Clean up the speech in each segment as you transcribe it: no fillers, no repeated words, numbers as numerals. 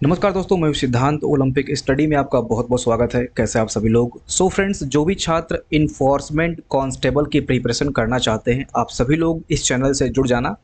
नमस्कार दोस्तों, मैं सिद्धांत ओलंपिक स्टडी में आपका बहुत बहुत स्वागत है। कैसे आप सभी लोग। फ्रेंड्स, जो भी छात्र इन्फोर्समेंट कांस्टेबल की प्रिपरेशन करना चाहते हैं, आप सभी लोग इस चैनल से जुड़ जाना।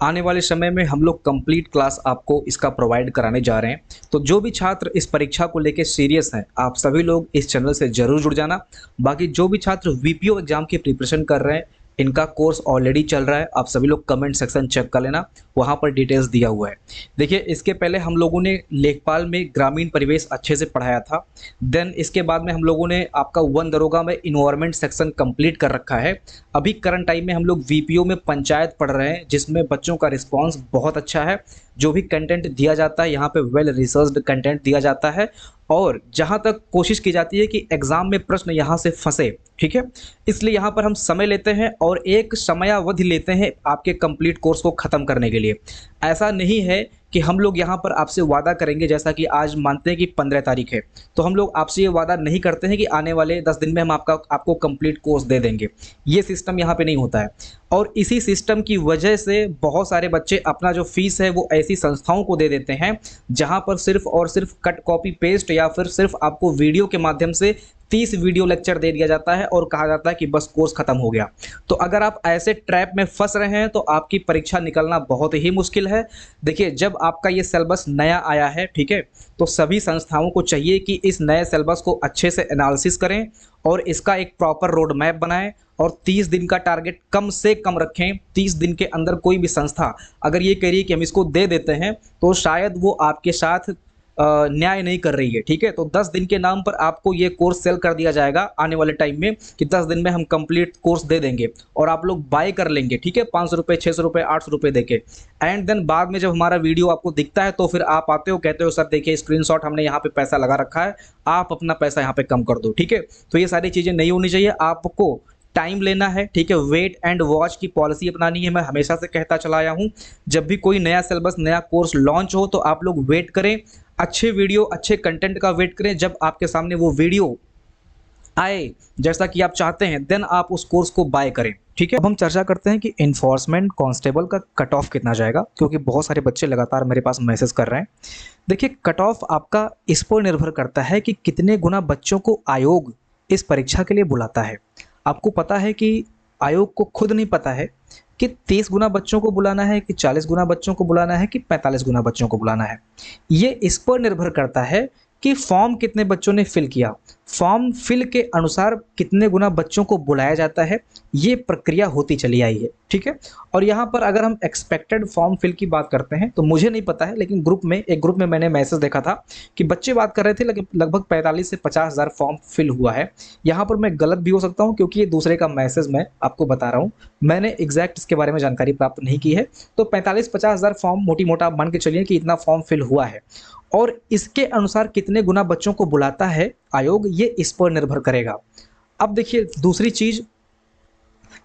आने वाले समय में हम लोग कंप्लीट क्लास आपको इसका प्रोवाइड कराने जा रहे हैं। तो जो भी छात्र इस परीक्षा को लेकर सीरियस हैं, आप सभी लोग इस चैनल से जरूर जुड़ जाना। बाकी जो भी छात्र वीपीओ एग्जाम की प्रिपरेशन कर रहे हैं, इनका कोर्स ऑलरेडी चल रहा है। आप सभी लोग कमेंट सेक्शन चेक कर लेना, वहाँ पर डिटेल्स दिया हुआ है। देखिए, इसके पहले हम लोगों ने लेखपाल में ग्रामीण परिवेश अच्छे से पढ़ाया था। देन इसके बाद में हम लोगों ने आपका वन दरोगा में इन्वायरमेंट सेक्शन कंप्लीट कर रखा है। अभी करंट टाइम में हम लोग वीपीओ में पंचायत पढ़ रहे हैं, जिसमें बच्चों का रिस्पांस बहुत अच्छा है। जो भी कंटेंट दिया जाता है यहाँ पे वेल रिसर्च्ड कंटेंट दिया जाता है, और जहाँ तक कोशिश की जाती है कि एग्जाम में प्रश्न यहाँ से फंसे। ठीक है, इसलिए यहाँ पर हम समय लेते हैं और एक समयावधि लेते हैं आपके कंप्लीट कोर्स को ख़त्म करने के लिए। ऐसा नहीं है कि हम लोग यहाँ पर आपसे वादा करेंगे, जैसा कि आज मानते हैं कि 15 तारीख है, तो हम लोग आपसे ये वादा नहीं करते हैं कि आने वाले 10 दिन में हम आपको कंप्लीट कोर्स दे देंगे। ये सिस्टम यहाँ पे नहीं होता है। और इसी सिस्टम की वजह से बहुत सारे बच्चे अपना जो फीस है वो ऐसी संस्थाओं को दे देते हैं, जहाँ पर सिर्फ और सिर्फ कट कॉपी पेस्ट या फिर सिर्फ आपको वीडियो के माध्यम से 30 वीडियो लेक्चर दे दिया जाता है और कहा जाता है कि बस कोर्स खत्म हो गया। तो अगर आप ऐसे ट्रैप में फंस रहे हैं तो आपकी परीक्षा निकलना बहुत ही मुश्किल है। देखिए, जब आपका ये सिलेबस नया आया है, ठीक है, तो सभी संस्थाओं को चाहिए कि इस नए सिलेबस को अच्छे से एनालिसिस करें और इसका एक प्रॉपर रोड मैप बनाएं और 30 दिन का टारगेट कम से कम रखें। 30 दिन के अंदर कोई भी संस्था अगर ये कह रही है कि हम इसको दे देते हैं, तो शायद वो आपके साथ न्याय नहीं कर रही है। ठीक है, तो 10 दिन के नाम पर आपको ये कोर्स सेल कर दिया जाएगा आने वाले टाइम में कि 10 दिन में हम कंप्लीट कोर्स दे देंगे और आप लोग बाय कर लेंगे। ठीक है, 500 रुपये, 600 रुपये, 800 रुपये देके। एंड देन बाद में जब हमारा वीडियो आपको दिखता है तो फिर आप आते हो, कहते हो सर देखिए स्क्रीनशॉट हमने यहाँ पे पैसा लगा रखा है, आप अपना पैसा यहाँ पे कम कर दो। ठीक है, तो ये सारी चीज़ें नहीं होनी चाहिए। आपको टाइम लेना है, ठीक है, वेट एंड वॉच की पॉलिसी अपनानी है। मैं हमेशा से कहता चला आया हूँ, जब भी कोई नया सिलेबस, नया कोर्स लॉन्च हो तो आप लोग वेट करें, अच्छे वीडियो, अच्छे कंटेंट का वेट करें। जब आपके सामने वो वीडियो आए जैसा कि आप चाहते हैं, देन आप उस कोर्स को बाय करें। ठीक है, अब हम चर्चा करते हैं कि इन्फोर्समेंट कांस्टेबल का कट ऑफ कितना जाएगा, क्योंकि बहुत सारे बच्चे लगातार मेरे पास मैसेज कर रहे हैं। देखिए, कट ऑफ आपका इस पर निर्भर करता है कि कितने गुना बच्चों को आयोग इस परीक्षा के लिए बुलाता है। आपको पता है कि आयोग को खुद नहीं पता है कि 30 गुना बच्चों को बुलाना है, कि 40 गुना बच्चों को बुलाना है, कि 45 गुना बच्चों को बुलाना है। ये इस पर निर्भर करता है कि फॉर्म कितने बच्चों ने फिल किया, फॉर्म फिल के अनुसार कितने गुना बच्चों को बुलाया जाता है। ये प्रक्रिया होती चली आई है। ठीक है, और यहाँ पर अगर हम एक्सपेक्टेड फॉर्म फिल की बात करते हैं तो मुझे नहीं पता है, लेकिन एक ग्रुप में मैंने मैसेज देखा था कि बच्चे बात कर रहे थे लगभग 45 से 50 हज़ार फॉर्म फिल हुआ है। यहाँ पर मैं गलत भी हो सकता हूँ, क्योंकि ये दूसरे का मैसेज मैं आपको बता रहा हूँ, मैंने एग्जैक्ट इसके बारे में जानकारी प्राप्त नहीं की है। तो 45-50 हज़ार फॉर्म मोटी मोटा मान के चलिए कि इतना फॉर्म फिल हुआ है, और इसके अनुसार कितने गुना बच्चों को बुलाता है आयोग, ये इस पर निर्भर करेगा। अब देखिए, दूसरी चीज,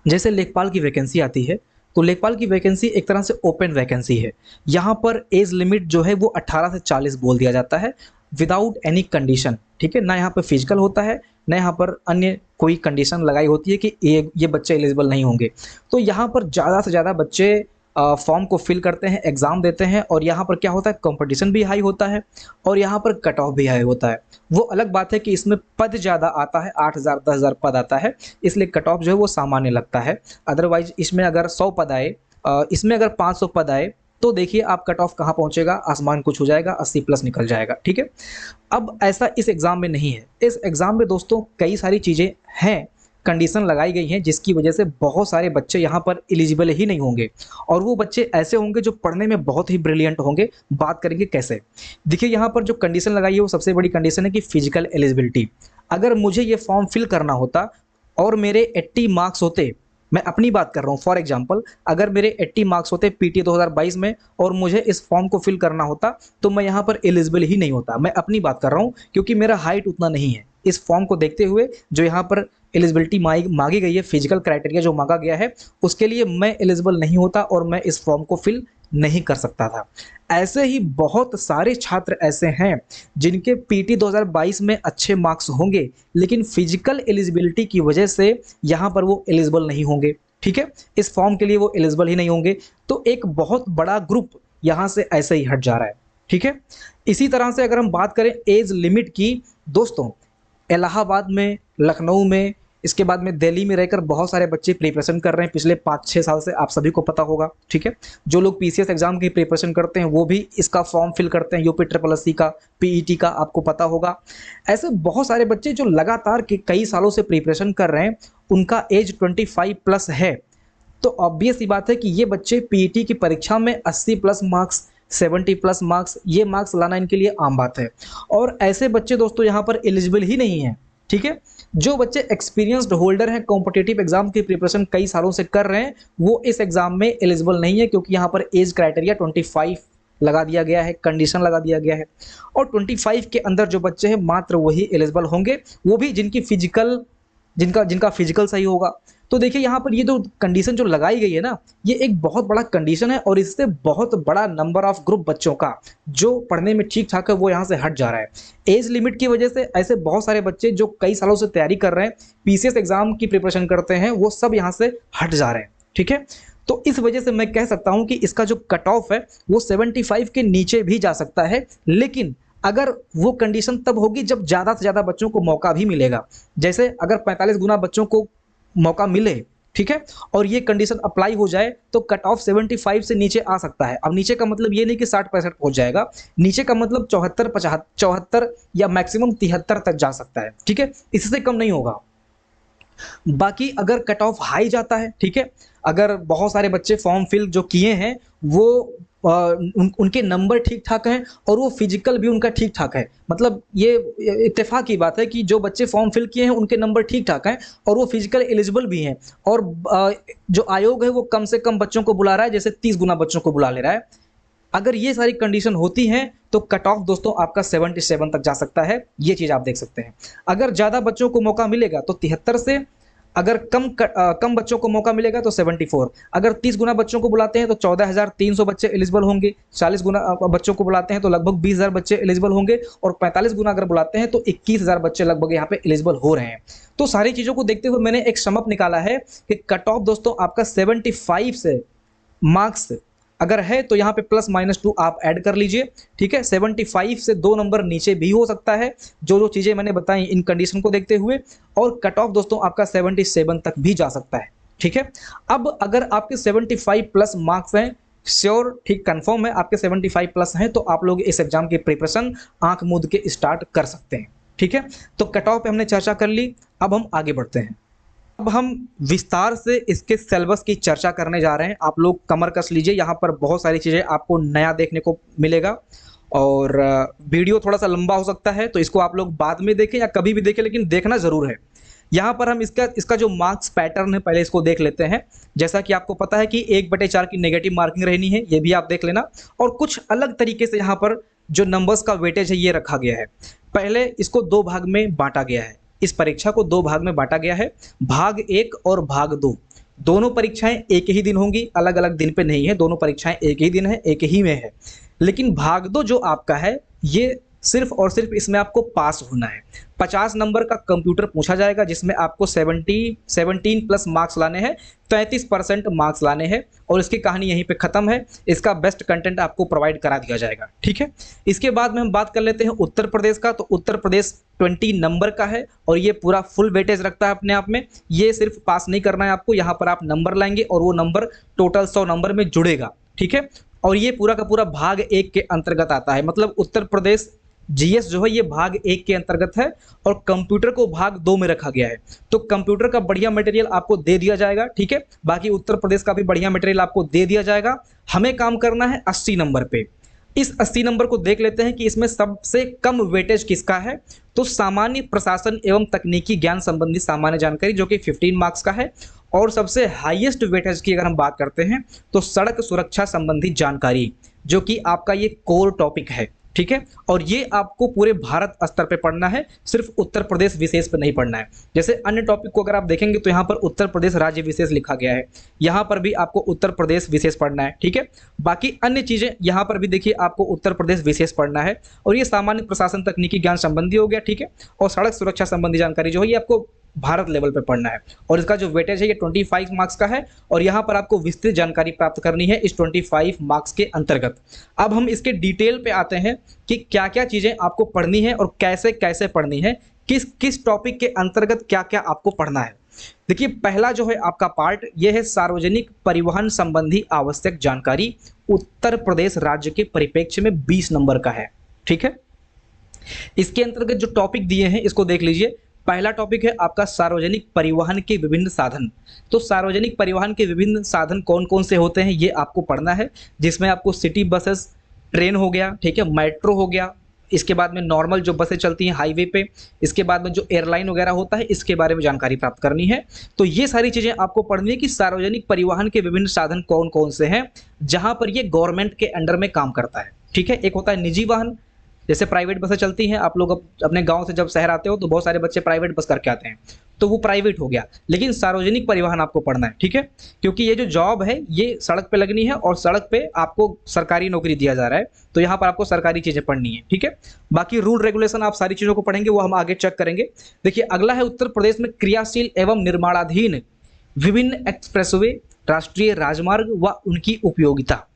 जैसे लेखपाल की वैकेंसी आती है, तो लेखपाल की वैकेंसी एक तरह से ओपन वैकेंसी है। यहाँ पर एज लिमिट जो है वो 18 से 40 बोल दिया जाता है, विदाउट एनी कंडीशन। ठीक है, ना यहाँ पर फिजिकल होता है, ना यहाँ पर अन्य कोई कंडीशन लगाई होती है कि ये बच्चे एलिजिबल नहीं होंगे। तो यहाँ पर ज़्यादा से ज़्यादा बच्चे फॉर्म को फिल करते हैं, एग्ज़ाम देते हैं, और यहाँ पर क्या होता है, कंपटीशन भी हाई होता है और यहाँ पर कट ऑफ भी हाई होता है। वो अलग बात है कि इसमें पद ज़्यादा आता है, 8,000 10,000 पद आता है, इसलिए कट ऑफ जो है वो सामान्य लगता है। अदरवाइज इसमें अगर 100 पद आए, इसमें अगर 500 पद आए, तो देखिए आप कट ऑफ कहाँ पहुँचेगा, आसमान कुछ हो जाएगा, 80 प्लस निकल जाएगा। ठीक है, अब ऐसा इस एग्ज़ाम में नहीं है। इस एग्ज़ाम में दोस्तों कई सारी चीज़ें हैं, कंडीशन लगाई गई हैं, जिसकी वजह से बहुत सारे बच्चे यहाँ पर एलिजिबल ही नहीं होंगे, और वो बच्चे ऐसे होंगे जो पढ़ने में बहुत ही ब्रिलियंट होंगे। बात करेंगे कैसे। देखिए, यहाँ पर जो कंडीशन लगाई है वो सबसे बड़ी कंडीशन है कि फिजिकल एलिजिबिलिटी। अगर मुझे ये फॉर्म फिल करना होता और मेरे 80 मार्क्स होते, मैं अपनी बात कर रहा हूँ, फॉर एग्जांपल अगर मेरे 80 मार्क्स होते पीटी 2022 में और मुझे इस फॉर्म को फिल करना होता, तो मैं यहाँ पर एलिजिबल ही नहीं होता। मैं अपनी बात कर रहा हूँ, क्योंकि मेरा हाइट उतना नहीं है। इस फॉर्म को देखते हुए जो यहाँ पर एलिजिबिलिटी मांगी गई है, फिजिकल क्राइटेरिया जो मांगा गया है, उसके लिए मैं एलिजिबल नहीं होता और मैं इस फॉर्म को फिल नहीं कर सकता था। ऐसे ही बहुत सारे छात्र ऐसे हैं जिनके पीटी 2022 में अच्छे मार्क्स होंगे, लेकिन फिजिकल एलिजिबिलिटी की वजह से यहाँ पर वो एलिजिबल नहीं होंगे। ठीक है, इस फॉर्म के लिए वो एलिजिबल ही नहीं होंगे। तो एक बहुत बड़ा ग्रुप यहाँ से ऐसे ही हट जा रहा है। ठीक है। इसी तरह से अगर हम बात करें एज लिमिट की, दोस्तों इलाहाबाद में, लखनऊ में, इसके बाद में दिल्ली में रहकर बहुत सारे बच्चे प्रिपरेशन कर रहे हैं पिछले 5-6 साल से, आप सभी को पता होगा। ठीक है, जो लोग पीसीएस एग्जाम की प्रिपरेशन करते हैं वो भी इसका फॉर्म फिल करते हैं, यूपी ट्रिपल एससी का, पीईटी का, आपको पता होगा। ऐसे बहुत सारे बच्चे जो लगातार के कई सालों से प्रिपरेशन कर रहे हैं, उनका एज 25 प्लस है। तो ऑब्वियस ही बात है कि ये बच्चे पीईटी की परीक्षा में 80 प्लस मार्क्स, 70 प्लस मार्क्स, ये मार्क्स लाना इनके लिए आम बात है। और ऐसे बच्चे दोस्तों यहाँ पर एलिजिबल ही नहीं हैं। ठीक है, जो बच्चे एक्सपीरियंस्ड होल्डर हैं, कॉम्पिटिटिव एग्जाम की प्रिपरेशन कई सालों से कर रहे हैं, वो इस एग्जाम में एलिजिबल नहीं है, क्योंकि यहाँ पर एज क्राइटेरिया 25 लगा दिया गया है, कंडीशन लगा दिया गया है। और 25 के अंदर जो बच्चे हैं मात्र वही एलिजिबल होंगे, वो भी जिनका फिजिकल सही होगा। तो देखिए यहाँ पर ये जो कंडीशन जो लगाई गई है ना, ये एक बहुत बड़ा कंडीशन है, और इससे बहुत बड़ा नंबर ऑफ ग्रुप बच्चों का जो पढ़ने में ठीक ठाक है वो यहाँ से हट जा रहा है। एज लिमिट की वजह से ऐसे बहुत सारे बच्चे जो कई सालों से तैयारी कर रहे हैं, पीसीएस एग्जाम की प्रिपरेशन करते हैं, वो सब यहाँ से हट जा रहे हैं। ठीक है, तो इस वजह से मैं कह सकता हूँ कि इसका जो कट ऑफ है वो 75 के नीचे भी जा सकता है, लेकिन अगर वो कंडीशन तब होगी जब ज़्यादा से ज़्यादा बच्चों को मौका भी मिलेगा। जैसे अगर 45 गुना बच्चों को मौका मिले, ठीक है, और ये कंडीशन अप्लाई हो जाए, तो कट ऑफ 75 से नीचे आ सकता है। अब नीचे का मतलब ये नहीं कि 60-65 पहुंच जाएगा, नीचे का मतलब 74 या मैक्सिमम 73 तक जा सकता है। ठीक है, इससे कम नहीं होगा। बाकी अगर कट ऑफ हाई जाता है, ठीक है, अगर बहुत सारे बच्चे फॉर्म फिल जो किए हैं वो उनके नंबर ठीक ठाक हैं और वो फिजिकल भी उनका ठीक ठाक है, मतलब ये इत्तेफाक की बात है कि जो बच्चे फॉर्म फिल किए हैं उनके नंबर ठीक ठाक हैं और वो फिजिकल एलिजिबल भी हैं, और जो आयोग है वो कम से कम बच्चों को बुला रहा है, जैसे 30 गुना बच्चों को बुला ले रहा है। अगर ये सारी कंडीशन होती हैं तो कट ऑफ दोस्तों आपका 77 तक जा सकता है, ये चीज़ आप देख सकते हैं। अगर ज़्यादा बच्चों को मौका मिलेगा तो 73 से, अगर कम बच्चों को मौका मिलेगा तो 74। अगर 30 गुना बच्चों को बुलाते हैं तो 14,300 बच्चे एलिजिबल होंगे, 40 गुना बच्चों को बुलाते हैं तो लगभग 20,000 बच्चे एलिजिबल होंगे, और 45 गुना अगर बुलाते हैं तो 21,000 बच्चे लगभग यहाँ पे एलिजिबल हो रहे हैं। तो सारी चीज़ों को देखते हुए मैंने एक समअप निकाला है कि कट ऑफ दोस्तों आपका 75 से मार्क्स अगर है तो यहाँ पे +-2 आप ऐड कर लीजिए। ठीक है, 75 से 2 नंबर नीचे भी हो सकता है, जो चीज़ें मैंने बताई इन कंडीशन को देखते हुए, और कट ऑफ दोस्तों आपका 77 तक भी जा सकता है। ठीक है, अब अगर आपके 75 प्लस मार्क्स हैं, श्योर, ठीक, कंफर्म है आपके 75 प्लस हैं, तो आप लोग इस एग्जाम की प्रिपरेशन आंख मूंद के स्टार्ट कर सकते हैं। ठीक है, तो कट ऑफ पे हमने चर्चा कर ली, अब हम आगे बढ़ते हैं। अब हम विस्तार से इसके सिलेबस की चर्चा करने जा रहे हैं। आप लोग कमर कस लीजिए, यहाँ पर बहुत सारी चीज़ें आपको नया देखने को मिलेगा, और वीडियो थोड़ा सा लंबा हो सकता है, तो इसको आप लोग बाद में देखें या कभी भी देखें, लेकिन देखना ज़रूर है। यहाँ पर हम इसका जो मार्क्स पैटर्न है पहले इसको देख लेते हैं। जैसा कि आपको पता है कि 1/4 की नेगेटिव मार्किंग रहनी है, ये भी आप देख लेना, और कुछ अलग तरीके से यहाँ पर जो नंबर्स का वेटेज है ये रखा गया है। पहले इसको 2 भाग में बांटा गया है, इस परीक्षा को 2 भाग में बांटा गया है, भाग 1 और भाग 2। दोनों परीक्षाएं एक ही दिन होंगी, अलग अलग दिन पे नहीं है, दोनों परीक्षाएं एक ही दिन है, एक ही में है। लेकिन भाग 2 जो आपका है ये सिर्फ और सिर्फ इसमें आपको पास होना है। 50 नंबर का कंप्यूटर पूछा जाएगा, जिसमें आपको 17 प्लस मार्क्स लाने हैं, 33% मार्क्स लाने हैं, और इसकी कहानी यहीं पे ख़त्म है। इसका बेस्ट कंटेंट आपको प्रोवाइड करा दिया जाएगा। ठीक है, इसके बाद में हम बात कर लेते हैं उत्तर प्रदेश का। तो उत्तर प्रदेश 20 नंबर का है, और ये पूरा फुल वेटेज रखता है अपने आप में। ये सिर्फ पास नहीं करना है आपको, यहाँ पर आप नंबर लाएंगे और वो नंबर टोटल 100 नंबर में जुड़ेगा। ठीक है, और ये पूरा का पूरा भाग 1 के अंतर्गत आता है, मतलब उत्तर प्रदेश जीएस जो है ये भाग 1 के अंतर्गत है, और कंप्यूटर को भाग 2 में रखा गया है। तो कंप्यूटर का बढ़िया मटेरियल आपको दे दिया जाएगा। ठीक है, बाकी उत्तर प्रदेश का भी बढ़िया मटेरियल आपको दे दिया जाएगा। हमें काम करना है 80 नंबर पे। इस 80 नंबर को देख लेते हैं कि इसमें सबसे कम वेटेज किसका है। तो सामान्य प्रशासन एवं तकनीकी ज्ञान संबंधी सामान्य जानकारी, जो कि 15 मार्क्स का है, और सबसे हाईएस्ट वेटेज की अगर हम बात करते हैं तो सड़क सुरक्षा संबंधी जानकारी, जो कि आपका ये कोर टॉपिक है। ठीक है, और ये आपको पूरे भारत स्तर पे पढ़ना है, सिर्फ उत्तर प्रदेश विशेष पे नहीं पढ़ना है। जैसे अन्य टॉपिक को अगर आप देखेंगे तो यहाँ पर उत्तर प्रदेश राज्य विशेष लिखा गया है, यहाँ पर भी आपको उत्तर प्रदेश विशेष पढ़ना है। ठीक है, बाकी अन्य चीज़ें यहाँ पर भी देखिए आपको उत्तर प्रदेश विशेष पढ़ना है, और ये सामान्य प्रशासन तकनीकी ज्ञान संबंधी हो गया। ठीक है, और सड़क सुरक्षा संबंधी जानकारी जो है ये आपको भारत लेवल पे पढ़ना है। और इसका जो वेटेज है ये 25 मार्क्स का है और यहाँ पर आपको विस्तृत जानकारी प्राप्त करनी है इस 25 मार्क्स के अंतर्गत। अब हम इसके डिटेल पे आते हैं कि क्या क्या चीज़ें आपको पढ़नी है और कैसे कैसे पढ़नी है, किस किस टॉपिक के अंतर्गत क्या क्या आपको पढ़ना है। देखिए पहला जो है आपका पार्ट ये है सार्वजनिक परिवहन संबंधी आवश्यक जानकारी, उत्तर प्रदेश राज्य के परिप्रेक्ष्य में 20 नंबर का है। ठीक है, इसके अंतर्गत जो टॉपिक दिए हैं इसको देख लीजिए। पहला टॉपिक है आपका सार्वजनिक परिवहन के विभिन्न साधन। तो सार्वजनिक परिवहन के विभिन्न साधन कौन कौन से होते हैं ये आपको पढ़ना है, जिसमें आपको सिटी बसेस, ट्रेन हो गया, ठीक है, मेट्रो हो गया, इसके बाद में नॉर्मल जो बसें चलती हैं हाईवे पे, इसके बाद में जो एयरलाइन वगैरह होता है इसके बारे में जानकारी प्राप्त करनी है। तो ये सारी चीज़ें आपको पढ़नी है कि सार्वजनिक परिवहन के विभिन्न साधन कौन कौन से हैं जहाँ पर ये गवर्नमेंट के अंडर में काम करता है। ठीक है, एक होता है निजी वाहन, जैसे प्राइवेट बसें चलती हैं, आप लोग अपने गांव से जब शहर आते हो तो बहुत सारे बच्चे प्राइवेट बस करके आते हैं, तो वो प्राइवेट हो गया। लेकिन सार्वजनिक परिवहन आपको पढ़ना है, ठीक है, क्योंकि ये जो जॉब है ये सड़क पे लगनी है और सड़क पे आपको सरकारी नौकरी दिया जा रहा है, तो यहाँ पर आपको सरकारी चीज़ें पढ़नी है। ठीक है, बाकी रूल रेगुलेशन आप सारी चीज़ों को पढ़ेंगे, वो हम आगे चेक करेंगे। देखिए अगला है उत्तर प्रदेश में क्रियाशील एवं निर्माणाधीन विभिन्न एक्सप्रेसवे, राष्ट्रीय राजमार्ग व उनकी उपयोगिता।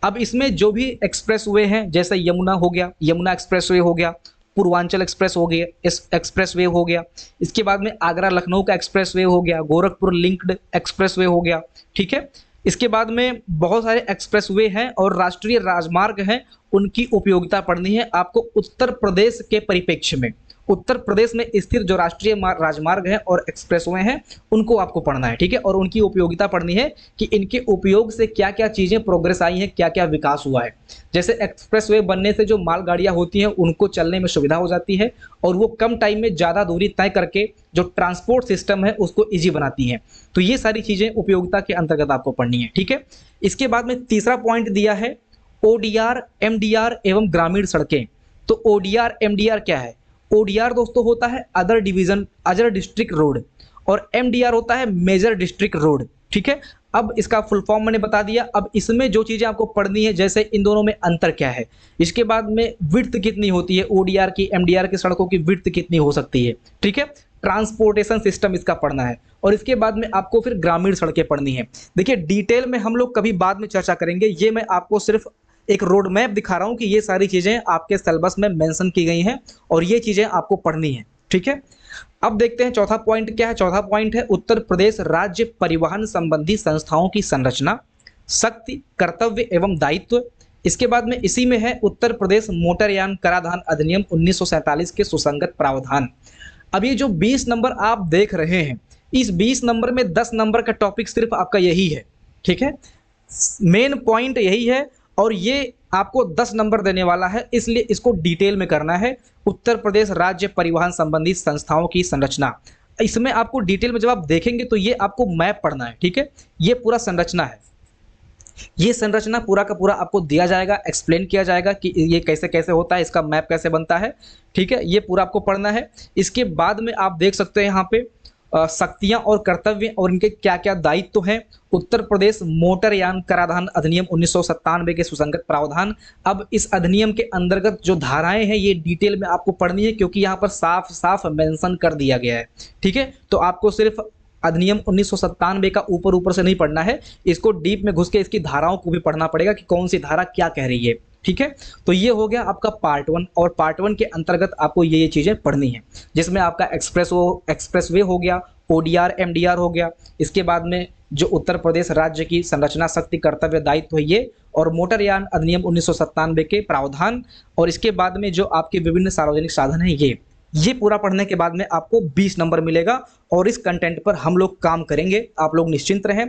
अब इसमें जो भी एक्सप्रेसवे हैं जैसे यमुना हो गया, यमुना एक्सप्रेसवे हो गया, पूर्वांचल एक्सप्रेस हो गया, इस एक्सप्रेसवे हो गया, इसके बाद में आगरा लखनऊ का एक्सप्रेसवे हो गया, गोरखपुर लिंक्ड एक्सप्रेसवे हो गया। ठीक है, इसके बाद में बहुत सारे एक्सप्रेसवे हैं और राष्ट्रीय राजमार्ग हैं, उनकी उपयोगिता पढ़नी है आपको उत्तर प्रदेश के परिप्रेक्ष्य में। उत्तर प्रदेश में स्थित जो राष्ट्रीय राजमार्ग हैं और एक्सप्रेसवे हैं उनको आपको पढ़ना है। ठीक है, और उनकी उपयोगिता पढ़नी है कि इनके उपयोग से क्या क्या चीज़ें प्रोग्रेस आई हैं, क्या क्या विकास हुआ है। जैसे एक्सप्रेसवे बनने से जो मालगाड़ियाँ होती हैं उनको चलने में सुविधा हो जाती है और वो कम टाइम में ज़्यादा दूरी तय करके जो ट्रांसपोर्ट सिस्टम है उसको ईजी बनाती हैं। तो ये सारी चीज़ें उपयोगिता के अंतर्गत आपको पढ़नी है। ठीक है, इसके बाद में तीसरा पॉइंट दिया है ओडीआर, एमडीआर एवं ग्रामीण सड़कें। तो ओडीआर एमडीआर क्या है? ओडीआर दोस्तों होता है other division, other district road, और एमडीआर होता है मेजर डिस्ट्रिक्ट रोड। ठीक है, अब इसका फुल फॉर्म मैंने बता दिया। अब इसमें जो चीज़ें आपको पढ़नी है जैसे इन दोनों में अंतर क्या है, इसके बाद में विड्थ कितनी होती है ओडीआर की, एमडीआर की सड़कों की विड्थ कितनी हो सकती है। ठीक है, ट्रांसपोर्टेशन सिस्टम इसका पढ़ना है और इसके बाद में आपको फिर ग्रामीण सड़कें पढ़नी है। देखिए डिटेल में हम लोग कभी बाद में चर्चा करेंगे, ये मैं आपको सिर्फ एक रोड मैप दिखा रहा हूं कि ये सारी चीज़ें आपके सिलेबस में मेंशन की गई हैं और ये चीज़ें आपको पढ़नी है। ठीक है, अब देखते हैं चौथा पॉइंट क्या है। चौथा पॉइंट है उत्तर प्रदेश राज्य परिवहन संबंधी संस्थाओं की संरचना, शक्ति, कर्तव्य एवं दायित्व। इसके बाद में इसी में है उत्तर प्रदेश मोटरयान कराधान अधिनियम 1947 के सुसंगत प्रावधान। अब ये जो 20 नंबर आप देख रहे हैं, इस 20 नंबर में 10 नंबर का टॉपिक सिर्फ आपका यही है। ठीक है, मेन पॉइंट यही है और ये आपको 10 नंबर देने वाला है, इसलिए इसको डिटेल में करना है। उत्तर प्रदेश राज्य परिवहन संबंधी संस्थाओं की संरचना, इसमें आपको डिटेल में जब आप देखेंगे तो ये आपको मैप पढ़ना है। ठीक है, ये पूरा संरचना है, ये संरचना पूरा का पूरा आपको दिया जाएगा, एक्सप्लेन किया जाएगा कि ये कैसे कैसे होता है, इसका मैप कैसे बनता है। ठीक है, ये पूरा आपको पढ़ना है। इसके बाद में आप देख सकते हैं यहाँ पे शक्तियां और कर्तव्य और इनके क्या क्या दायित्व हैं। उत्तर प्रदेश मोटरयान कराधान अधिनियम 1997 के सुसंगत प्रावधान। अब इस अधिनियम के अंतर्गत जो धाराएं हैं ये डिटेल में आपको पढ़नी है क्योंकि यहाँ पर साफ साफ मेंशन कर दिया गया है। ठीक है, तो आपको सिर्फ अधिनियम 1997 का ऊपर ऊपर से नहीं पढ़ना है, इसको डीप में घुस के इसकी धाराओं को भी पढ़ना पड़ेगा कि कौन सी धारा क्या कह रही है। ठीक है, तो ये हो गया आपका पार्ट 1 और पार्ट 1 के अंतर्गत आपको ये चीज़ें पढ़नी है, जिसमें आपका एक्सप्रेसवे हो गया, ओडीआर एमडीआर हो गया, इसके बाद में जो उत्तर प्रदेश राज्य की संरचना, शक्ति, कर्तव्य, दायित्व है ये, और मोटरयान अधिनियम 1997 के प्रावधान, और इसके बाद में जो आपके विभिन्न सार्वजनिक साधन हैं ये पूरा पढ़ने के बाद में आपको 20 नंबर मिलेगा और इस कंटेंट पर हम लोग काम करेंगे। आप लोग निश्चिंत रहें,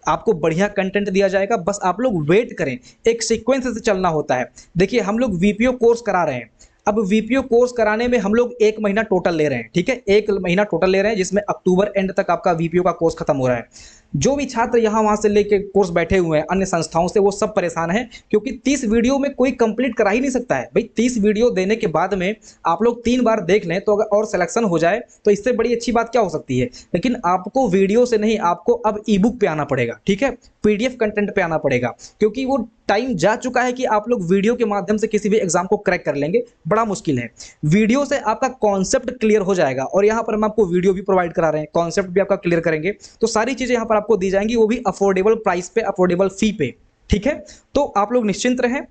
आपको बढ़िया कंटेंट दिया जाएगा, बस आप लोग वेट करें। एक सीक्वेंस से चलना होता है। देखिए हम लोग वीपीओ कोर्स करा रहे हैं, अब वीपीओ कोर्स कराने में हम लोग 1 महीना टोटल ले रहे हैं। ठीक है, 1 महीना टोटल ले रहे हैं जिसमें अक्टूबर एंड तक आपका वीपीओ का कोर्स खत्म हो रहा है। जो भी छात्र यहाँ वहाँ से लेके कोर्स बैठे हुए हैं अन्य संस्थाओं से, वो सब परेशान हैं, क्योंकि 30 वीडियो में कोई कंप्लीट करा ही नहीं सकता है भाई। 30 वीडियो देने के बाद में आप लोग 3 बार देख लें तो अगर और सिलेक्शन हो जाए तो इससे बड़ी अच्छी बात क्या हो सकती है। लेकिन आपको वीडियो से नहीं, आपको अब ई बुक पे आना पड़ेगा, ठीक है, पीडीएफ कंटेंट पे आना पड़ेगा, क्योंकि वो टाइम जा चुका है कि आप लोग वीडियो के माध्यम से किसी भी एग्जाम को क्रैक कर लेंगे, बड़ा मुश्किल है। वीडियो से आपका कॉन्सेप्ट क्लियर हो जाएगा, और यहाँ पर हम आपको वीडियो भी प्रोवाइड करा रहे हैं, कॉन्सेप्ट भी आपका क्लियर करेंगे, तो सारी चीजें यहाँ पर आपको दी जाएंगी, वो भी अफोर्डेबल प्राइस पे, अफोर्डेबल फी पे, ठीक है। तो आप लोग निश्चिंत रहें,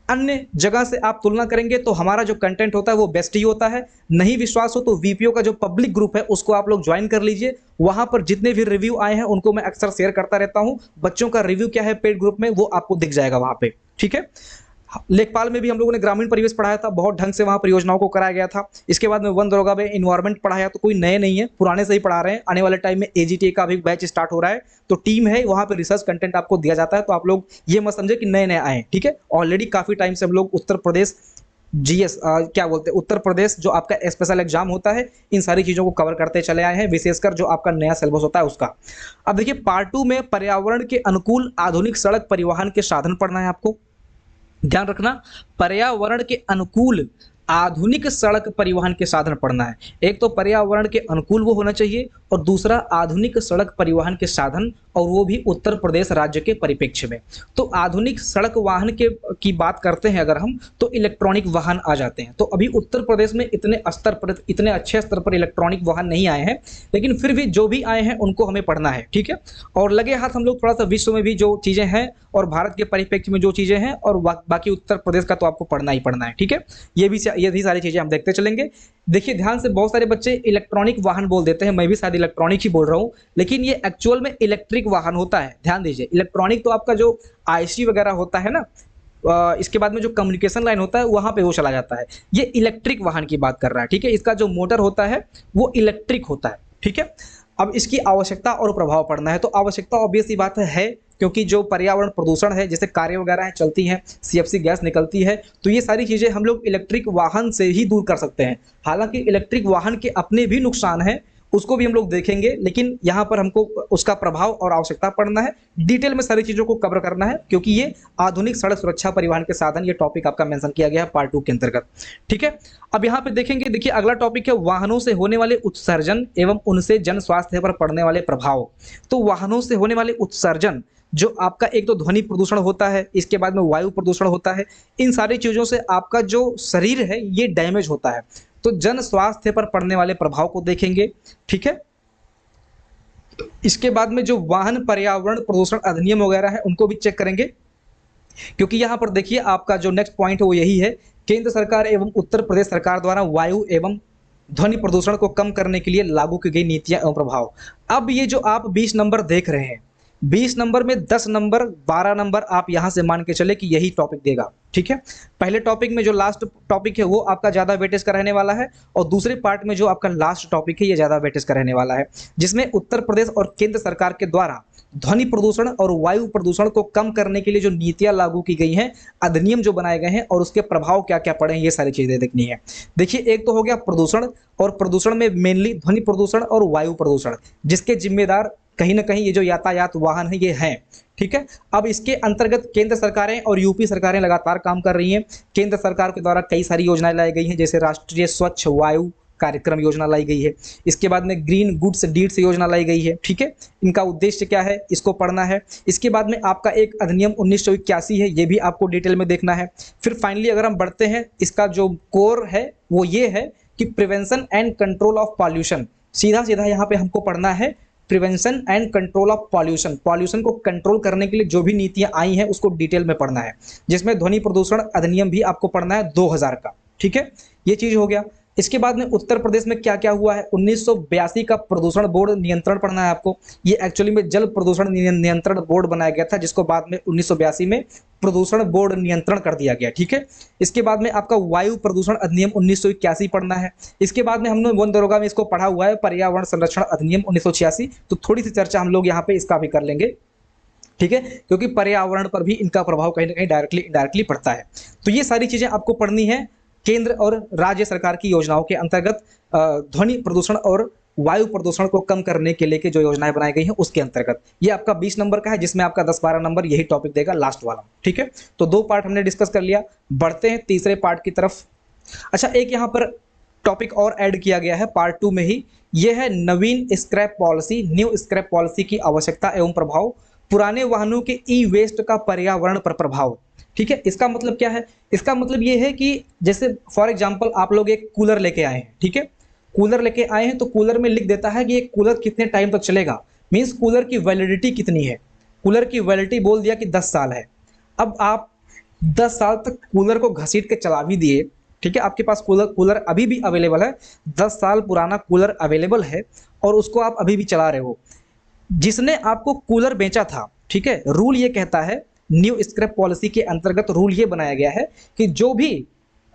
अन्य जगह से आप तुलना करेंगे तो हमारा जो कंटेंट होता है वो बेस्ट ही होता है। नहीं विश्वास हो तो वीपीओ का जो पब्लिक ग्रुप है उसको आप लोग ज्वाइन कर लीजिए, वहां पर जितने भी रिव्यू आए हैं उनको मैं अक्सर शेयर करता रहता हूं। बच्चों का रिव्यू क्या है पेड ग्रुप में, वो आपको दिख जाएगा वहां पे, ठीक है। लेखपाल में भी हम लोगों ने ग्रामीण परिवेश पढ़ाया था, बहुत ढंग से वहां परियोजनाओं को कराया गया था। इसके बाद में वन दरोगा में इन्वायरमेंट पढ़ाया, तो कोई नए नहीं है, पुराने से ही पढ़ा रहे हैं। आने वाले टाइम में एजीटी का भी बैच स्टार्ट हो रहा है, तो टीम है वहां पे, रिसर्च कंटेंट आपको दिया जाता है, तो आप लोग ये मत समझे कि नए नए आए हैं, ठीक है। ऑलरेडी काफी टाइम से हम लोग उत्तर प्रदेश जीएस क्या बोलते हैं, उत्तर प्रदेश जो आपका स्पेशल एग्जाम होता है, इन सारी चीजों को कवर करते चले आए हैं, विशेषकर जो आपका नया सिलेबस होता है उसका। अब देखिए पार्ट 2 में पर्यावरण के अनुकूल आधुनिक सड़क परिवहन के साधन पढ़ना है आपको। ध्यान रखना, पर्यावरण के अनुकूल आधुनिक सड़क परिवहन के साधन पढ़ना है। एक तो पर्यावरण के अनुकूल वो होना चाहिए, और दूसरा आधुनिक सड़क परिवहन के साधन, और वो भी उत्तर प्रदेश राज्य के परिप्रेक्ष्य में। तो आधुनिक सड़क वाहन के की बात करते हैं अगर हम, तो इलेक्ट्रॉनिक वाहन आ जाते हैं। तो अभी उत्तर प्रदेश में इतने स्तर पर, इतने अच्छे स्तर पर इलेक्ट्रॉनिक वाहन नहीं आए हैं, लेकिन फिर भी जो भी आए हैं उनको हमें पढ़ना है, ठीक है। और लगे हाथ हम लोग थोड़ा सा विश्व में भी जो चीजें हैं और भारत के परिप्रेक्ष्य में जो चीजें हैं, और बाकी उत्तर प्रदेश का तो आपको पढ़ना ही पढ़ना है, ठीक है। ये भी सारी चीजें हम देखते चलेंगे। देखिए ध्यान से, बहुत सारे बच्चे इलेक्ट्रॉनिक वाहन बोल देते हैं, मैं भी शायद इलेक्ट्रॉनिक ही बोल रहा हूं, लेकिन ये एक्चुअल में इलेक्ट्रिक वाहन होता है। ध्यान दीजिए, इलेक्ट्रॉनिक तो आपका जो आईसी वगैरह होता है ना, इसके बाद में जो कम्युनिकेशन लाइन होता है वहां पे वो चला जाता है। ये इलेक्ट्रिक वाहन की बात कर रहा है, ठीक है। इसका जो मोटर होता है वो इलेक्ट्रिक होता है, ठीक है। अब इसकी आवश्यकता और प्रभाव पढ़ना है, तो आवश्यकता ऑब्वियस सी बात है, क्योंकि जो पर्यावरण प्रदूषण है, जैसे कारें वगैरह हैं चलती हैं, सीएफसी गैस निकलती है, तो ये सारी चीजें हम लोग इलेक्ट्रिक वाहन से ही दूर कर सकते हैं। हालांकि इलेक्ट्रिक वाहन के अपने भी नुकसान हैं, उसको भी हम लोग देखेंगे, लेकिन यहाँ पर हमको उसका प्रभाव और आवश्यकता पढ़ना है, डिटेल में सारी चीजों को कवर करना है, क्योंकि ये आधुनिक सड़क सुरक्षा परिवहन के साधन, ये टॉपिक आपका मेंशन किया गया है पार्ट 2 के अंतर्गत, ठीक है। अब यहाँ पे देखेंगे, देखिए अगला टॉपिक है वाहनों से होने वाले उत्सर्जन एवं उनसे जन स्वास्थ्य पर पड़ने वाले प्रभाव। तो वाहनों से होने वाले उत्सर्जन, जो आपका एक तो ध्वनि प्रदूषण होता है, इसके बाद में वायु प्रदूषण होता है, इन सारी चीजों से आपका जो शरीर है ये डैमेज होता है। तो जन स्वास्थ्य पर पड़ने वाले प्रभाव को देखेंगे, ठीक है। इसके बाद में जो वाहन पर्यावरण प्रदूषण अधिनियम वगैरह है उनको भी चेक करेंगे, क्योंकि यहां पर देखिए आपका जो नेक्स्ट पॉइंट है वो यही है, केंद्र सरकार एवं उत्तर प्रदेश सरकार द्वारा वायु एवं ध्वनि प्रदूषण को कम करने के लिए लागू की गई नीतियां एवं प्रभाव। अब ये जो आप 20 नंबर देख रहे हैं, 20 नंबर में 10 नंबर 12 नंबर आप यहां से मान के चले कि यही टॉपिक देगा, ठीक है। पहले टॉपिक में जो लास्ट टॉपिक है वो आपका ज्यादा वेटेज का रहने वाला है, और दूसरे पार्ट में जो आपका लास्ट टॉपिक है ये ज्यादा वेटेज का रहने वाला है, जिसमें उत्तर प्रदेश और केंद्र सरकार के द्वारा ध्वनि प्रदूषण और वायु प्रदूषण को कम करने के लिए जो नीतियां लागू की गई हैं, अधिनियम जो बनाए गए हैं, और उसके प्रभाव क्या क्या पड़े हैं, ये सारी चीजें देखनी है। देखिए एक तो हो गया प्रदूषण, और प्रदूषण में मेनली ध्वनि प्रदूषण और वायु प्रदूषण, जिसके जिम्मेदार कहीं ना कहीं ये जो यातायात वाहन है ये हैं, ठीक है। अब इसके अंतर्गत केंद्र सरकारें और यूपी सरकारें लगातार काम कर रही हैं। केंद्र सरकार के द्वारा कई सारी योजनाएं लाई गई हैं, जैसे राष्ट्रीय स्वच्छ वायु कार्यक्रम योजना लाई गई है, इसके बाद में ग्रीन गुड्स डीड्स योजना लाई गई है, ठीक है। इनका उद्देश्य क्या है इसको पढ़ना है। इसके बाद में आपका एक अधिनियम 1981 है, ये भी आपको डिटेल में देखना है। फिर फाइनली अगर हम बढ़ते हैं, इसका जो कोर है वो ये है कि prevention and control of pollution, सीधा सीधा यहाँ पे हमको पढ़ना है prevention and control of pollution. Pollution को कंट्रोल करने के लिए जो भी नीतियां आई हैं उसको डिटेल में पढ़ना है, जिसमें ध्वनि प्रदूषण अधिनियम भी आपको पढ़ना है 2000 का, ठीक है। ये चीज हो गया। इसके बाद में उत्तर प्रदेश में क्या क्या हुआ है, 1982 का प्रदूषण बोर्ड नियंत्रण पढ़ना है आपको। ये एक्चुअली में जल प्रदूषण नियंत्रण बोर्ड बनाया गया था, जिसको बाद में 1982 में प्रदूषण बोर्ड नियंत्रण कर दिया गया, ठीक है। इसके बाद में आपका वायु प्रदूषण अधिनियम 1981 पढ़ना है। इसके बाद में हमने वन दरोगा में इसको पढ़ा हुआ है, पर्यावरण संरक्षण अधिनियम 1986, तो थोड़ी सी चर्चा हम लोग यहाँ पे इसका भी कर लेंगे, ठीक है, क्योंकि पर्यावरण पर भी इनका प्रभाव कहीं ना कहीं डायरेक्टली इनडायरेक्टली पड़ता है। तो ये सारी चीजें आपको पढ़नी है केंद्र और राज्य सरकार की योजनाओं के अंतर्गत ध्वनि प्रदूषण और वायु प्रदूषण को कम करने के लिए जो योजनाएं बनाई गई हैं उसके अंतर्गत। ये आपका 20 नंबर का है, जिसमें आपका 10-12 नंबर यही टॉपिक देगा, लास्ट वाला। ठीक है, तो 2 पार्ट हमने डिस्कस कर लिया, बढ़ते हैं तीसरे पार्ट की तरफ। अच्छा, एक यहाँ पर टॉपिक और ऐड किया गया है पार्ट 2 में ही, यह है नवीन scrap policy, new scrap policy की आवश्यकता एवं प्रभाव, पुराने वाहनों के ई वेस्ट का पर्यावरण पर प्रभाव। ठीक है, इसका मतलब क्या है? इसका मतलब ये है कि जैसे फॉर एग्जांपल आप लोग एक कूलर लेके आए हैं, ठीक है, कूलर लेके आए हैं तो कूलर में लिख देता है कि ये कूलर कितने टाइम तक चलेगा, मींस कूलर की वैलिडिटी कितनी है। कूलर की वैलिडिटी बोल दिया कि 10 साल है। अब आप 10 साल तक कूलर को घसीट के चला भी दिए, ठीक है, आपके पास कूलर अभी भी अवेलेबल है, 10 साल पुराना कूलर अवेलेबल है और उसको आप अभी भी चला रहे हो। जिसने आपको कूलर बेचा था, ठीक है, रूल ये कहता है, न्यू स्क्रैप पॉलिसी के अंतर्गत रूल ये बनाया गया है कि जो भी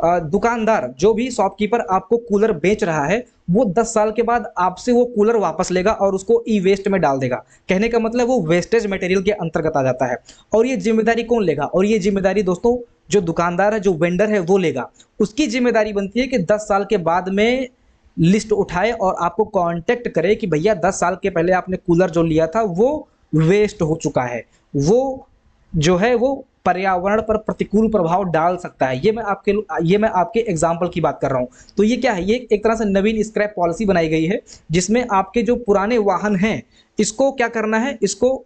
दुकानदार, जो भी शॉपकीपर आपको कूलर बेच रहा है, वो 10 साल के बाद आपसे वो कूलर वापस लेगा और उसको ई वेस्ट में डाल देगा। कहने का मतलब वो वेस्टेज मटेरियल के अंतर्गत आ जाता है। और ये जिम्मेदारी कौन लेगा? और ये जिम्मेदारी दोस्तों जो दुकानदार है, जो वेंडर है, वो लेगा। उसकी जिम्मेदारी बनती है कि 10 साल के बाद में लिस्ट उठाए और आपको कांटेक्ट करे कि भैया 10 साल के पहले आपने कूलर जो लिया था वो वेस्ट हो चुका है, वो जो है वो पर्यावरण पर प्रतिकूल प्रभाव डाल सकता है। ये मैं आपके एग्जाम्पल की बात कर रहा हूँ। तो ये क्या है? ये एक तरह से नवीन स्क्रैप पॉलिसी बनाई गई है, जिसमें आपके जो पुराने वाहन हैं इसको क्या करना है, इसको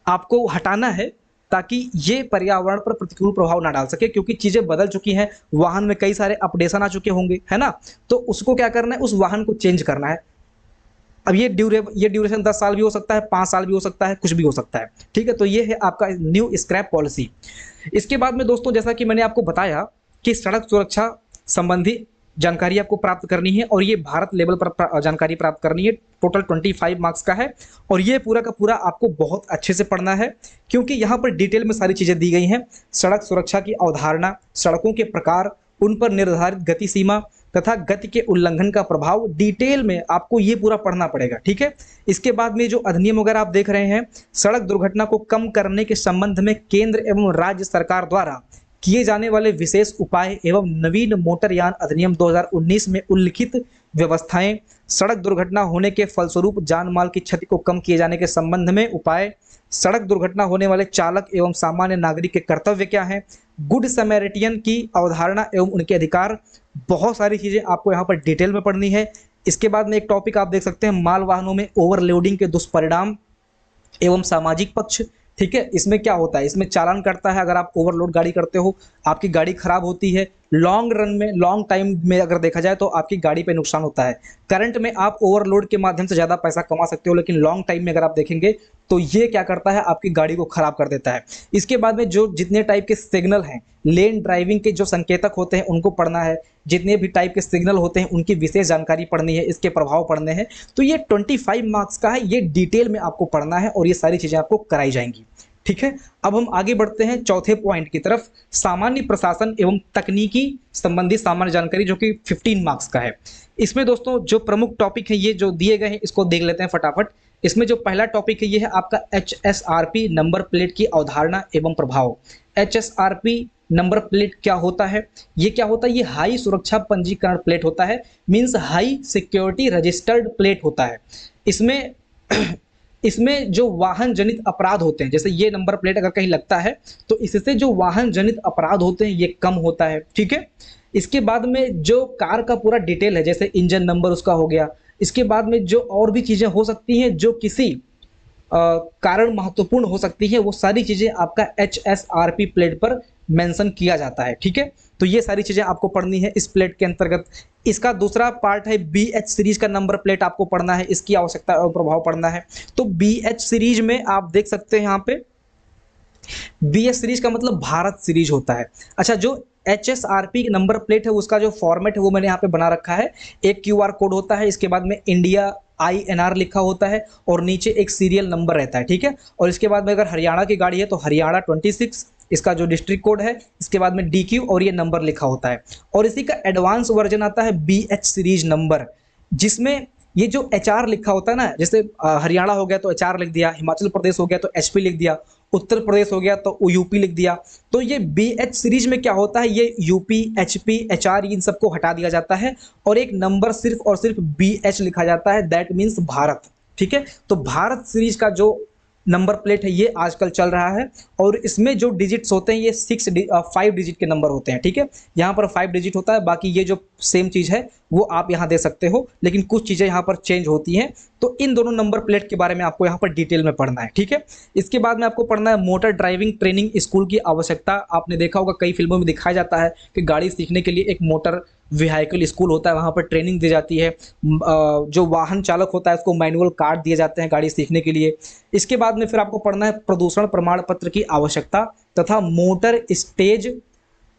आपको हटाना है ताकि ये पर्यावरण पर प्रतिकूल प्रभाव ना डाल सके, क्योंकि चीजें बदल चुकी हैं, वाहन में कई सारे अपडेशन आ चुके होंगे, है ना। तो उसको क्या करना है, उस वाहन को चेंज करना है। अब ये ड्यूरेशन 10 साल भी हो सकता है, 5 साल भी हो सकता है, कुछ भी हो सकता है। ठीक है, तो ये है आपका न्यू स्क्रैप पॉलिसी। इसके बाद में दोस्तों, जैसा कि मैंने आपको बताया कि सड़क सुरक्षा संबंधी जानकारी आपको प्राप्त करनी है और ये भारत लेवल पर जानकारी प्राप्त करनी है। टोटल 25 मार्क्स का है और ये पूरा का पूरा आपको बहुत अच्छे से पढ़ना है, क्योंकि यहाँ पर डिटेल में सारी चीज़ें दी गई हैं। सड़क सुरक्षा की अवधारणा, सड़कों के प्रकार, उन पर निर्धारित गति सीमा तथा गति के उल्लंघन का प्रभाव, डिटेल में आपको ये पूरा पढ़ना पड़ेगा। ठीक है, इसके बाद में जो अधिनियम वगैरह आप देख रहे हैं, सड़क दुर्घटना को कम करने के संबंध में केंद्र एवं राज्य सरकार द्वारा किए जाने वाले विशेष उपाय एवं नवीन मोटरयान अधिनियम 2019 में उल्लिखित व्यवस्थाएं, सड़क दुर्घटना होने के फलस्वरूप जान माल की क्षति को कम किए जाने के संबंध में उपाय, सड़क दुर्घटना होने वाले चालक एवं सामान्य नागरिक के कर्तव्य क्या हैं, गुड समैरिटियन की अवधारणा एवं उनके अधिकार, बहुत सारी चीज़ें आपको यहाँ पर डिटेल में पढ़नी है। इसके बाद में एक टॉपिक आप देख सकते हैं, माल वाहनों में ओवरलोडिंग के दुष्परिणाम एवं सामाजिक पक्ष। ठीक है, इसमें क्या होता है, इसमें चालान करता है अगर आप ओवरलोड गाड़ी करते हो, आपकी गाड़ी खराब होती है, लॉन्ग रन में, लॉन्ग टाइम में अगर देखा जाए तो आपकी गाड़ी पे नुकसान होता है। करंट में आप ओवरलोड के माध्यम से ज़्यादा पैसा कमा सकते हो, लेकिन लॉन्ग टाइम में अगर आप देखेंगे तो ये क्या करता है, आपकी गाड़ी को खराब कर देता है। इसके बाद में जो जितने टाइप के सिग्नल हैं, लेन ड्राइविंग के जो संकेतक होते हैं उनको पढ़ना है, जितने भी टाइप के सिग्नल होते हैं उनकी विशेष जानकारी पढ़नी है, इसके प्रभाव पढ़ने हैं। तो ये 25 मार्क्स का है, ये डिटेल में आपको पढ़ना है और ये सारी चीज़ें आपको कराई जाएंगी। ठीक है, अब हम आगे बढ़ते हैं चौथे पॉइंट की तरफ, सामान्य प्रशासन एवं तकनीकी संबंधी सामान्य जानकारी, जो कि 15 मार्क्स का है। इसमें दोस्तों जो प्रमुख टॉपिक है ये जो दिए गए हैं इसको देख लेते हैं फटाफट। इसमें जो पहला टॉपिक है ये है आपका HSRP नंबर प्लेट की अवधारणा एवं प्रभाव। HSRP नंबर प्लेट क्या होता है? ये क्या होता है? ये हाई सुरक्षा पंजीकरण प्लेट होता है, means high security registered plate होता है। इसमें जो वाहन जनित अपराध होते हैं, जैसे ये नंबर प्लेट अगर कहीं लगता है तो इससे जो वाहन जनित अपराध होते हैं ये कम होता है। ठीक है, इसके बाद में जो कार का पूरा डिटेल है, जैसे इंजन नंबर उसका हो गया, इसके बाद में जो और भी चीज़ें हो सकती हैं जो किसी कारण महत्वपूर्ण हो सकती है, वो सारी चीज़ें आपका HSRP प्लेट पर मेंशन किया जाता है। ठीक है, तो ये सारी चीज़ें आपको पढ़नी है इस प्लेट के अंतर्गत। इसका दूसरा पार्ट है BH सीरीज का नंबर प्लेट आपको पढ़ना है, इसकी आवश्यकता और प्रभाव पढ़ना है। तो BH सीरीज में आप देख सकते हैं यहाँ पे, BH सीरीज का मतलब भारत सीरीज होता है। अच्छा, जो HSRP नंबर प्लेट है उसका जो फॉर्मेट है वो मैंने यहाँ पे बना रखा है। एक QR कोड होता है, इसके बाद में इंडिया INR लिखा होता है और नीचे एक सीरियल नंबर रहता है। ठीक है, और इसके बाद में अगर हरियाणा की गाड़ी है तो हरियाणा 26 इसका जो डिस्ट्रिक्ट कोड है, इसके बाद में DQ और ये नंबर लिखा होता है। और इसी का एडवांस वर्जन आता है BH सीरीज नंबर, जिसमें ये जो HR लिखा होता है ना, जैसे हरियाणा हो गया तो HR लिख दिया, हिमाचल प्रदेश हो गया तो HP लिख दिया, उत्तर प्रदेश हो गया तो यूपी लिख दिया। तो ये BH सीरीज में क्या होता है, ये यूपी, HP, HR इन सबको हटा दिया जाता है और एक नंबर सिर्फ और सिर्फ BH लिखा जाता है, दैट मीन्स भारत। ठीक है, तो भारत सीरीज का जो नंबर प्लेट है ये आजकल चल रहा है और इसमें जो डिजिट्स होते हैं ये 5 डिजिट के नंबर होते हैं। ठीक है, यहाँ पर 5 डिजिट होता है, बाकी ये जो सेम चीज़ है वो आप यहाँ दे सकते हो, लेकिन कुछ चीज़ें यहाँ पर चेंज होती हैं। तो इन दोनों नंबर प्लेट के बारे में आपको यहाँ पर डिटेल में पढ़ना है। ठीक है, इसके बाद में आपको पढ़ना है मोटर ड्राइविंग ट्रेनिंग स्कूल की आवश्यकता। आपने देखा होगा कई फिल्मों में दिखाया जाता है कि गाड़ी सीखने के लिए एक मोटर व्हीकल स्कूल होता है, वहाँ पर ट्रेनिंग दी जाती है। जो वाहन चालक होता है उसको मैनुअल कार्ड दिए जाते हैं गाड़ी सीखने के लिए। इसके बाद में फिर आपको पढ़ना है प्रदूषण प्रमाण पत्र की आवश्यकता तथा मोटर स्टेज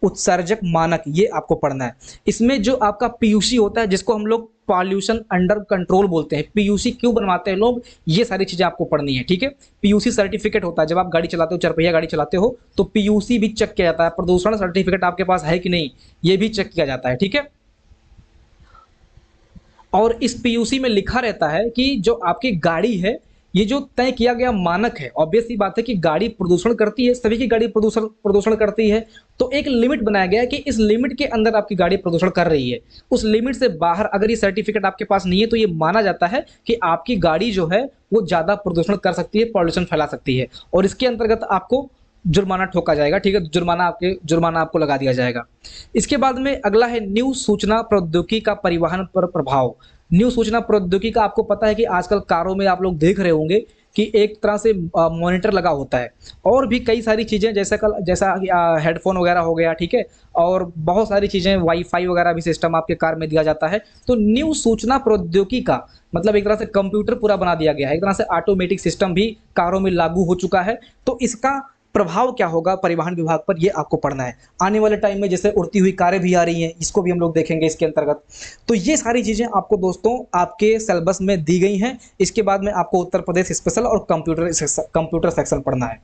उत्सर्जक मानक, ये आपको पढ़ना है। इसमें जो आपका PUC होता है जिसको हम लोग पॉल्यूशन अंडर कंट्रोल बोलते हैं, PUC क्यों बनवाते हैं लोग, ये सारी चीजें आपको पढ़नी है। ठीक है, PUC सर्टिफिकेट होता है, जब आप गाड़ी चलाते हो, 4 पहिया गाड़ी चलाते हो तो PUC भी चेक किया जाता है। प्रदूषण सर्टिफिकेट आपके पास है कि नहीं, ये भी चेक किया जाता है। ठीक है, और इस PUC में लिखा रहता है कि जो आपकी गाड़ी है, ये जो तय किया गया मानक है, ऑब्वियस सी बात है कि गाड़ी प्रदूषण करती है, सभी की गाड़ी प्रदूषण प्रदूषण करती है। तो एक लिमिट बनाया गया है कि इस लिमिट के अंदर आपकी गाड़ी प्रदूषण कर रही है। उस लिमिट से बाहर अगर ये सर्टिफिकेट आपके पास नहीं है तो ये माना जाता है कि आपकी गाड़ी जो है वो ज़्यादा प्रदूषण कर सकती है, पॉल्यूशन फैला सकती है, और इसके अंतर्गत आपको जुर्माना ठोका जाएगा। ठीक है, जुर्माना आपको लगा दिया जाएगा। इसके बाद में अगला है न्यू सूचना प्रौद्योगिकी का परिवहन पर प्रभाव। न्यू सूचना प्रौद्योगिकी का आपको पता है कि आजकल कारों में आप लोग देख रहे होंगे कि एक तरह से मॉनिटर लगा होता है, और भी कई सारी चीज़ें जैसा हेडफोन वगैरह हो गया। ठीक है, और बहुत सारी चीज़ें, वाईफाई वगैरह भी सिस्टम आपके कार में दिया जाता है। तो न्यू सूचना प्रौद्योगिकी का मतलब एक तरह से कंप्यूटर पूरा बना दिया गया है, एक तरह से ऑटोमेटिक सिस्टम भी कारों में लागू हो चुका है। तो इसका प्रभाव क्या होगा परिवहन विभाग पर, ये आपको पढ़ना है। आने वाले टाइम में जैसे उड़ती हुई कारें भी आ रही हैं, इसको भी हम लोग देखेंगे इसके अंतर्गत। तो ये सारी चीज़ें आपको दोस्तों आपके सिलेबस में दी गई हैं। इसके बाद में आपको उत्तर प्रदेश स्पेशल और कंप्यूटर सेक्शन पढ़ना है।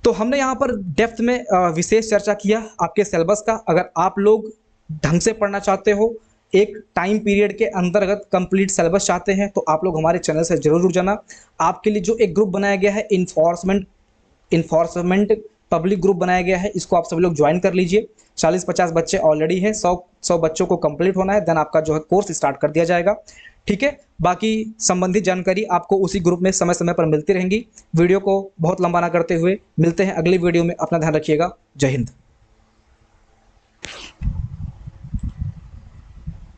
तो हमने यहाँ पर डेप्थ में विशेष चर्चा किया आपके सिलेबस का। अगर आप लोग ढंग से पढ़ना चाहते हो, एक टाइम पीरियड के अंतर्गत कंप्लीट सिलेबस चाहते हैं, तो आप लोग हमारे चैनल से जरूर जुड़ जाना। आपके लिए जो एक ग्रुप बनाया गया है इन्फोर्समेंट पब्लिक ग्रुप बनाया गया है, इसको आप सभी लोग ज्वाइन कर लीजिए। 40-50 बच्चे ऑलरेडी हैं, 100 बच्चों को कंप्लीट होना है, देन आपका जो है कोर्स स्टार्ट कर दिया जाएगा। ठीक है, बाकी संबंधित जानकारी आपको उसी ग्रुप में समय समय पर मिलती रहेंगी। वीडियो को बहुत लंबा ना करते हुए मिलते हैं अगली वीडियो में। अपना ध्यान रखिएगा। जय हिंद।